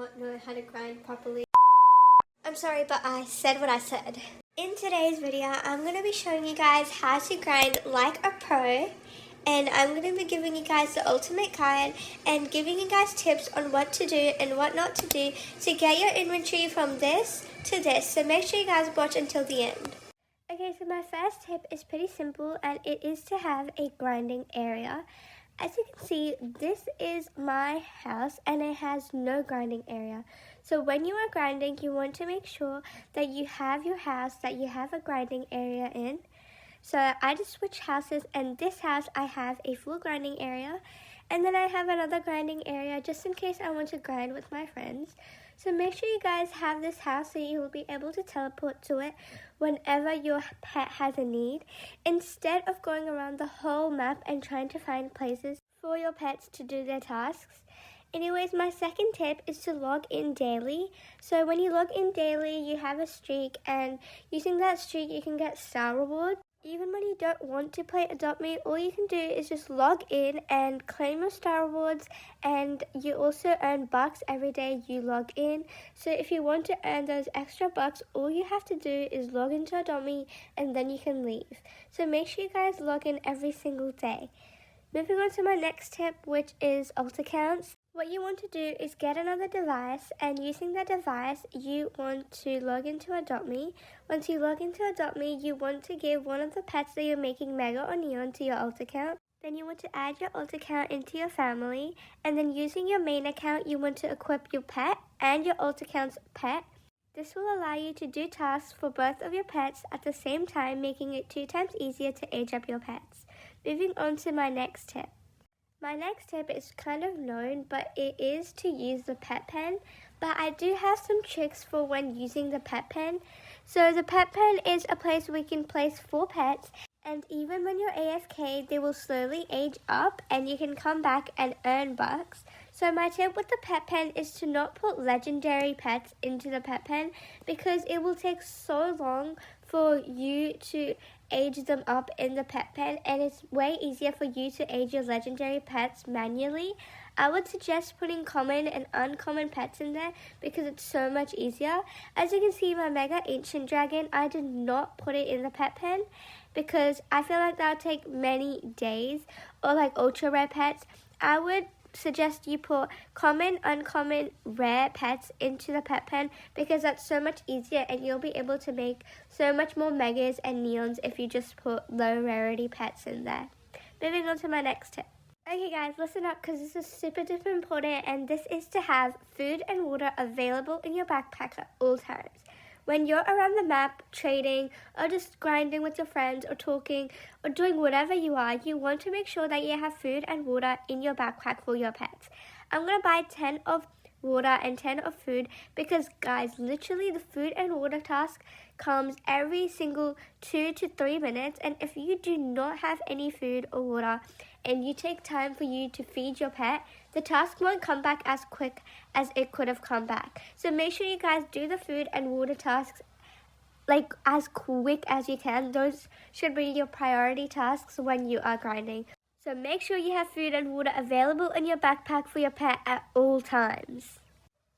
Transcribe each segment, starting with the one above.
not know how to grind properly. I'm sorry, but I said what I said. In today's video, I'm going to be showing you guys how to grind like a pro. And I'm going to be giving you guys the ultimate guide and giving you guys tips on what to do and what not to do to get your inventory from this to this. So make sure you guys watch until the end. Okay, so my first tip is pretty simple, and it is to have a grinding area. As you can see, this is my house and it has no grinding area. So when you are grinding, you want to make sure that you have your house, that you have a grinding area in. So I just switched houses, and this house I have a full grinding area, and then I have another grinding area just in case I want to grind with my friends. So make sure you guys have this house so you will be able to teleport to it whenever your pet has a need, instead of going around the whole map and trying to find places for your pets to do their tasks. Anyways, my second tip is to log in daily. So when you log in daily, you have a streak, and using that streak you can get star rewards. Even when you don't want to play Adopt Me, all you can do is just log in and claim your star rewards, and you also earn bucks every day you log in. So if you want to earn those extra bucks, all you have to do is log into Adopt Me and then you can leave. So make sure you guys log in every single day. Moving on to my next tip, which is alt accounts. What you want to do is get another device, and using that device, you want to log into Adopt Me. Once you log into Adopt Me, you want to give one of the pets that you're making mega or neon to your alt account. Then you want to add your alt account into your family, and then using your main account, you want to equip your pet and your alt account's pet. This will allow you to do tasks for both of your pets at the same time, making it 2 times easier to age up your pets. Moving on to my next tip. My next tip is kind of known, but it is to use the pet pen. But I do have some tricks for when using the pet pen. So the pet pen is a place we can place 4 pets, and even when you're AFK, they will slowly age up and you can come back and earn bucks. So my tip with the pet pen is to not put legendary pets into the pet pen, because it will take so long for you to age them up in the pet pen, and it's way easier for you to age your legendary pets manually. I would suggest putting common and uncommon pets in there because it's so much easier. As you can see, my mega ancient dragon, I did not put it in the pet pen because I feel like that would take many days. Or like ultra rare pets, I would suggest you put common, uncommon, rare pets into the pet pen because that's so much easier, and you'll be able to make so much more megas and neons if you just put low rarity pets in there. Moving on to my next tip. Okay guys, listen up because this is super duper important, and this is to have food and water available in your backpack at all times. When you're around the map, trading, or just grinding with your friends, or talking, or doing whatever you are, you want to make sure that you have food and water in your backpack for your pets. I'm going to buy 10 of water and 10 of food because, guys, literally the food and water task comes every single 2 to 3 minutes, and if you do not have any food or water and you take time for you to feed your pet, the task won't come back as quick as it could have come back. So make sure you guys do the food and water tasks like as quick as you can. Those should be your priority tasks when you are grinding. So make sure you have food and water available in your backpack for your pet at all times.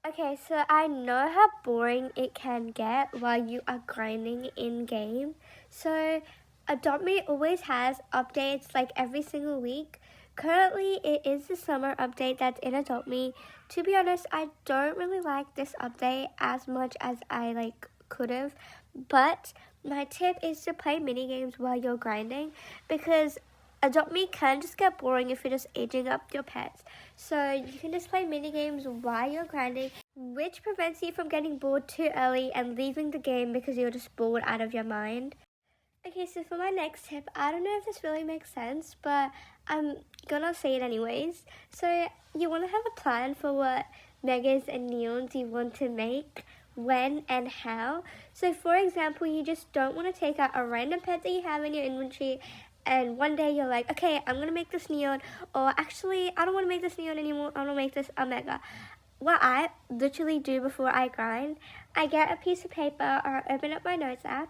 Okay, so I know how boring it can get while you are grinding in-game. So Adopt Me always has updates like every single week. Currently, it is the summer update that's in Adopt Me. To be honest, I don't really like this update as much as I could have. But my tip is to play mini games while you're grinding, because Adopt Me can just get boring if you're just aging up your pets. So you can just play mini games while you're grinding, which prevents you from getting bored too early and leaving the game because you're just bored out of your mind. Okay, so for my next tip, I don't know if this really makes sense, but I'm gonna say it anyways. So you want to have a plan for what megas and neons you want to make, when and how. So for example, you just don't want to take out a random pet that you have in your inventory and one day you're like, okay, I'm gonna make this neon, or actually I don't want to make this neon anymore, I want to make this a mega. What I literally do before I grind, I get a piece of paper or I open up my notes app,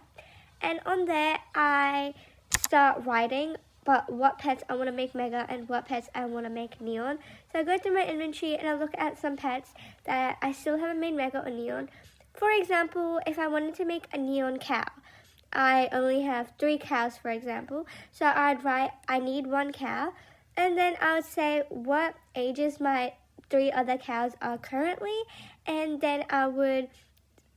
and on there I start writing but what pets I want to make mega and what pets I want to make neon. So I go through my inventory and I look at some pets that I still haven't made mega or neon. For example, if I wanted to make a neon cow, I only have 3 cows, for example. So I'd write, I need 1 cow. And then I would say what ages my 3 other cows are currently. And then I would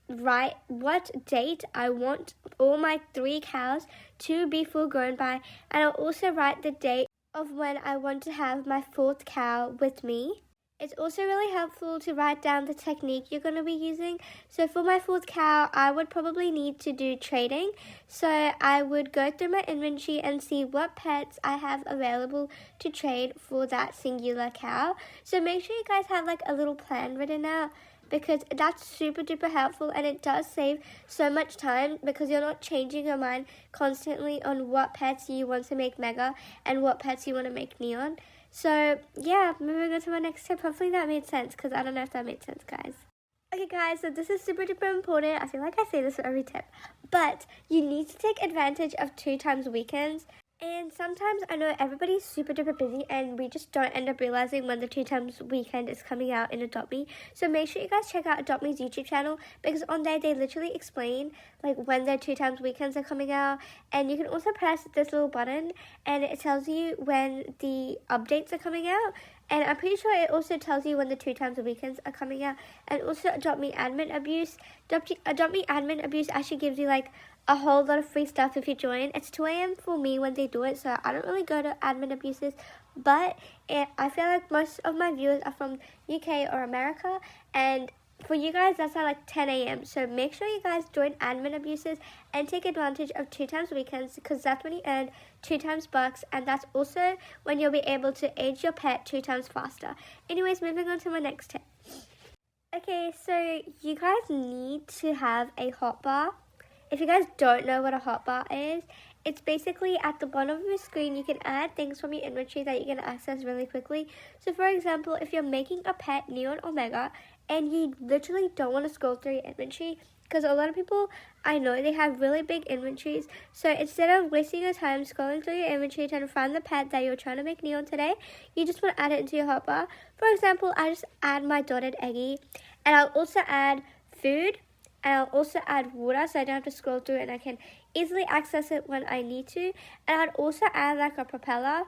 write what date I want all my 3 cows to be full grown by. And I'll also write the date of when I want to have my 4th cow with me. It's also really helpful to write down the technique you're going to be using. So for my 4th cow, I would probably need to do trading. So I would go through my inventory and see what pets I have available to trade for that singular cow. So make sure you guys have like a little plan written out, because that's super duper helpful, and it does save so much time because you're not changing your mind constantly on what pets you want to make mega and what pets you want to make neon. So yeah, moving on to my next tip. Hopefully that made sense, because I don't know if that made sense, guys. Okay guys, so this is super duper important. I feel like I say this for every tip, but you need to take advantage of 2 times weekends. And sometimes I know everybody's super duper busy and we just don't end up realizing when the 2 times weekend is coming out in Adopt Me. So make sure you guys check out Adopt Me's YouTube channel, because on there they literally explain like when their 2 times weekends are coming out. And you can also press this little button and it tells you when the updates are coming out. And I'm pretty sure it also tells you when the 2 times weekends are coming out. And also Adopt Me Admin Abuse. Adopt Me Admin Abuse actually gives you like a whole lot of free stuff if you join. It's 2 a.m. for me when they do it, so I don't really go to Admin Abuses, but I feel like most of my viewers are from UK or America, and for you guys that's at like 10 a.m. So make sure you guys join Admin Abuses and take advantage of 2 times weekends, because that's when you earn 2 times bucks, and that's also when you'll be able to age your pet 2 times faster. Anyways, moving on to my next tip. Okay, so you guys need to have a hotbar. If you guys don't know what a hotbar is, it's basically at the bottom of your screen. You can add things from your inventory that you can access really quickly. So for example, if you're making a pet neon or mega and you literally don't want to scroll through your inventory, because a lot of people I know they have really big inventories, so instead of wasting your time scrolling through your inventory trying to find the pet that you're trying to make neon today, you just want to add it into your hotbar. For example, I just add my dotted eggie, and I'll also add food. And I'll also add water, so I don't have to scroll through it and I can easily access it when I need to. And I'd also add like a propeller,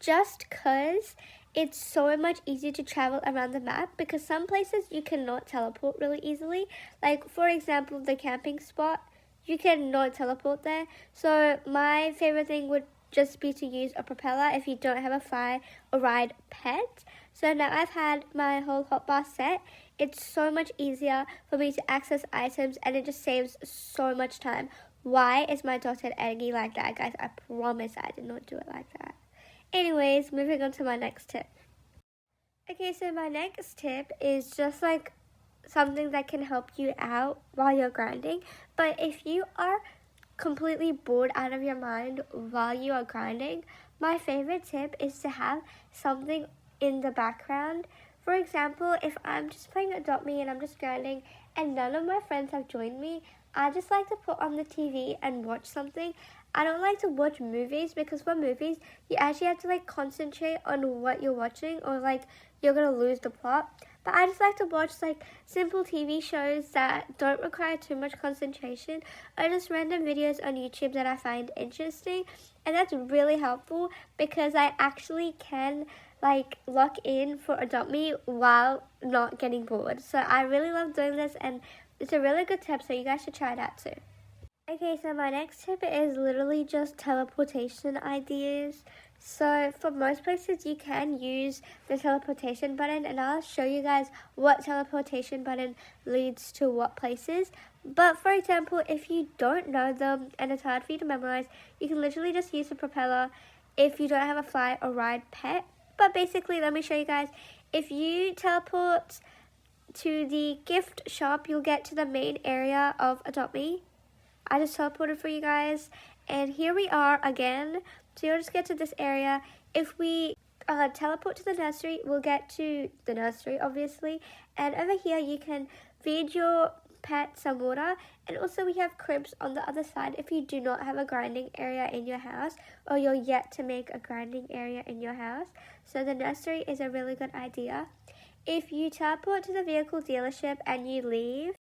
just because it's so much easier to travel around the map, because some places you cannot teleport really easily. Like for example, the camping spot, you cannot teleport there. So my favorite thing would just be to use a propeller if you don't have a fly or ride pet. So now I've had my whole hotbar set. It's so much easier for me to access items, and it just saves so much time. Why is my dotted eggie like that, guys? I promise I did not do it like that. Anyways, moving on to my next tip. Okay, so my next tip is just like something that can help you out while you're grinding. But if you are completely bored out of your mind while you are grinding, my favorite tip is to have something in the background. For example, if I'm just playing Adopt Me and I'm just grinding and none of my friends have joined me, I just like to put on the TV and watch something. I don't like to watch movies, because for movies, you actually have to like concentrate on what you're watching, or like you're going to lose the plot. But I just like to watch like simple TV shows that don't require too much concentration, or just random videos on YouTube that I find interesting. And that's really helpful, because I actually can like lock in for Adopt Me while not getting bored. So I really love doing this, and it's a really good tip, so you guys should try it out too. Okay, so my next tip is literally just teleportation ideas. So for most places you can use the teleportation button, and I'll show you guys what teleportation button leads to what places. But for example, if you don't know them and it's hard for you to memorize, you can literally just use the propeller if you don't have a fly or ride pet. But basically, let me show you guys. If you teleport to the gift shop, you'll get to the main area of Adopt Me. I just teleported for you guys, and here we are again. So you'll just get to this area. If we teleport to the nursery, we'll get to the nursery, obviously. And over here, you can feed your pet some water, and also we have cribs on the other side if you do not have a grinding area in your house or you're yet to make a grinding area in your house. So the nursery is a really good idea. If you teleport to the vehicle dealership and you leave,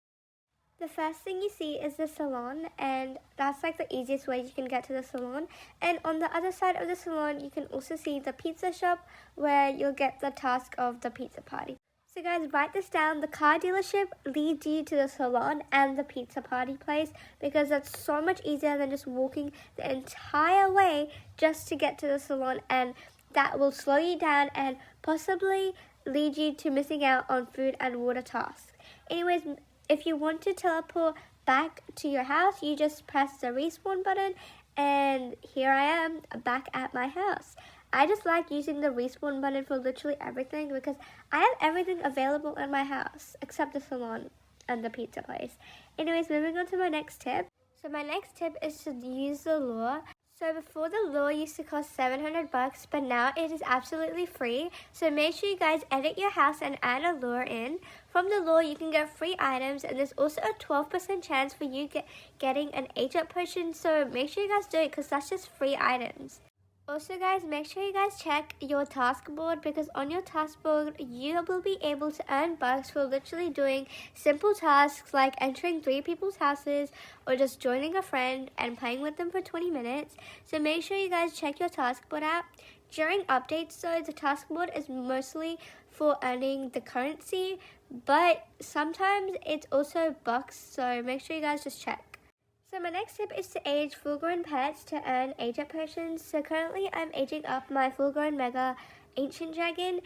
the first thing you see is the salon, and that's like the easiest way you can get to the salon. And on the other side of the salon, you can also see the pizza shop where you'll get the task of the pizza party. So guys, write this down. The car dealership leads you to the salon and the pizza party place because that's so much easier than just walking the entire way just to get to the salon, and that will slow you down and possibly lead you to missing out on food and water tasks. Anyways, if you want to teleport back to your house, you just press the respawn button, and here I am back at my house. I just like using the respawn button for literally everything because I have everything available in my house except the salon and the pizza place. Anyways, moving on to my next tip. So my next tip is to use the lure. So before, the lure used to cost $700, but now it is absolutely free. So make sure you guys edit your house and add a lure in. From the lure, you can get free items, and there's also a 12% chance for you getting an age-up potion. So make sure you guys do it because that's just free items. Also guys, make sure you guys check your task board because on your task board, you will be able to earn bucks for literally doing simple tasks like entering 3 people's houses or just joining a friend and playing with them for 20 minutes. So make sure you guys check your task board out. During updates though, the task board is mostly for earning the currency, but sometimes it's also bucks, so make sure you guys just check. So my next tip is to age full-grown pets to earn age-up potions. So currently I'm aging up my full-grown mega ancient dragon,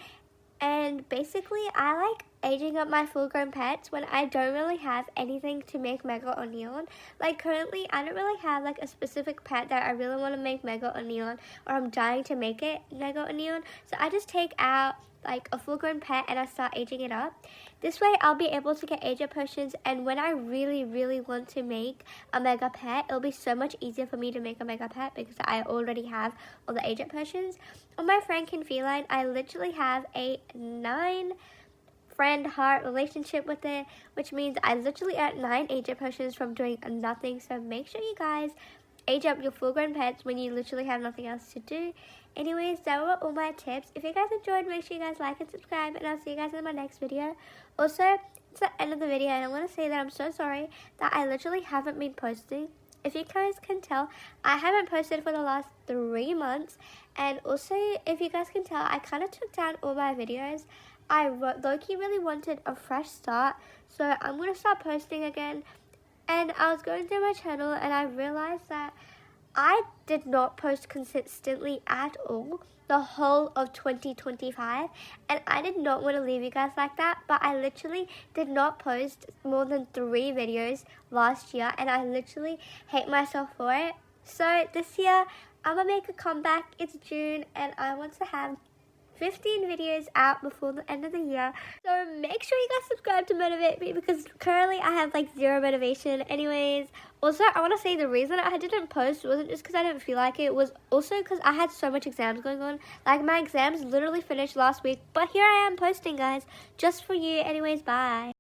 and basically I like aging up my full-grown pets when I don't really have anything to make mega or neon. Like currently I don't really have like a specific pet that I really want to make mega or neon, or I'm dying to make it mega or neon. So I just take out like a full-grown pet and I start aging it up. This way I'll be able to get age-up potions, and when I really want to make a mega pet, it'll be so much easier for me to make a mega pet because I already have all the age-up potions. On my Franken feline, I literally have a 9 friend heart relationship with it, which means I literally earned 9 age-up potions from doing nothing. So make sure you guys age up your full-grown pets when you literally have nothing else to do. Anyways, that were all my tips. If you guys enjoyed, make sure you guys like and subscribe, and I'll see you guys in my next video. Also, it's the end of the video, and I want to say that I'm so sorry that I literally haven't been posting. If you guys can tell, I haven't posted for the last 3 months, and also, if you guys can tell, I kind of took down all my videos. I low-key really wanted a fresh start, so I'm going to start posting again. And I was going through my channel and I realized that I did not post consistently at all the whole of 2025, and I did not want to leave you guys like that, but I literally did not post more than 3 videos last year, and I literally hate myself for it. So this year I'm gonna make a comeback. It's June and I want to have 15 videos out before the end of the year. So make sure you guys subscribe to motivate me because currently I have like 0 motivation. Anyways, also I want to say the reason I didn't post wasn't just because I didn't feel like it. It was also because I had so much exams going on. Like my exams literally finished last week, but here I am posting guys just for you. Anyways, bye.